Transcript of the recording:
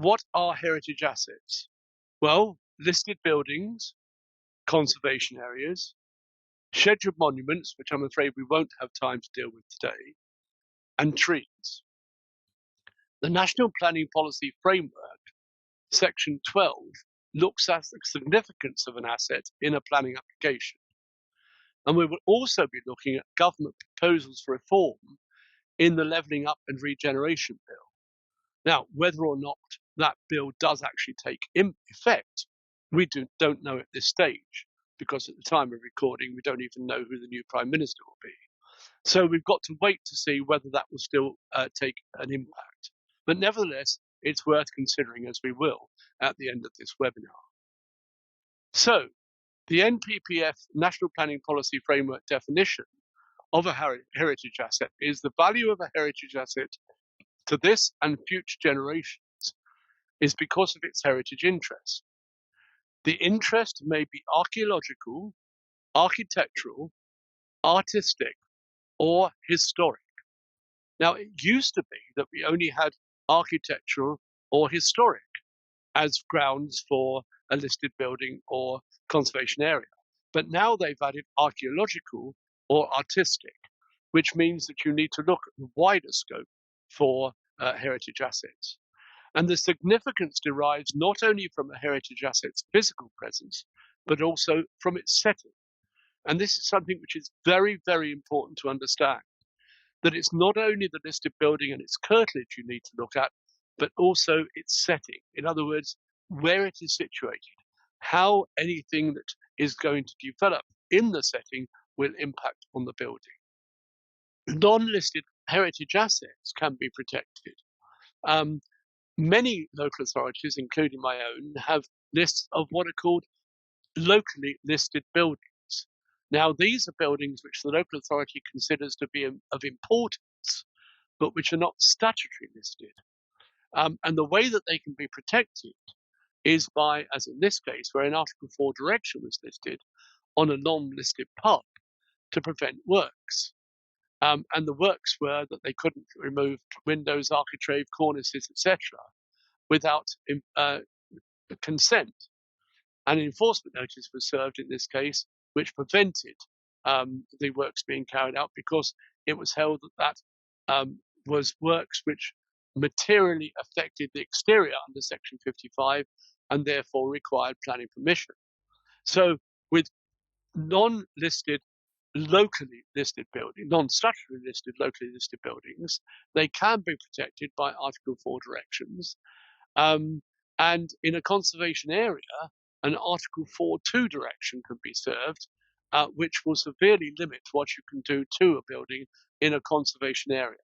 what are heritage assets? Well, listed buildings, conservation areas, scheduled monuments, which I'm afraid we won't have time to deal with today, and trees. The National Planning Policy Framework, Section 12, looks at the significance of an asset in a planning application. And we will also be looking at government proposals for reform in the Levelling Up and Regeneration Bill. Now, whether or not that bill does actually take effect, we don't know at this stage, because at the time of recording, we don't even know who the new Prime Minister will be. So we've got to wait to see whether that will still take an impact. But nevertheless, it's worth considering, as we will at the end of this webinar. So the NPPF National Planning Policy Framework definition of a heritage asset is the value of a heritage asset to this and future generations is because of its heritage interest. The interest may be archaeological, architectural, artistic, or historic. Now, it used to be that we only had architectural or historic as grounds for a listed building or conservation area. But now they've added archaeological or artistic, which means that you need to look at the wider scope for heritage assets. And the significance derives not only from a heritage asset's physical presence, but also from its setting. And this is something which is very, very important to understand, that it's not only the listed building and its curtilage you need to look at, but also its setting. In other words, where it is situated, how anything that is going to develop in the setting will impact on the building. Non-listed heritage assets can be protected. Many local authorities, including my own, have lists of what are called locally listed buildings. Now, these are buildings which the local authority considers to be of importance, but which are not statutorily listed. And the way that they can be protected is by, as in this case, where an Article 4 direction was listed on a non-listed pub to prevent works. And the works were that they couldn't remove windows, architrave, cornices, etc., without consent. An enforcement notice was served in this case, which prevented the works being carried out because it was held that that was works which materially affected the exterior under Section 55 and therefore required planning permission. So with non-listed, locally listed buildings, non-statutorily listed, locally listed buildings, they can be protected by Article 4 directions. And in a conservation area, an Article 4.2 direction can be served, which will severely limit what you can do to a building in a conservation area.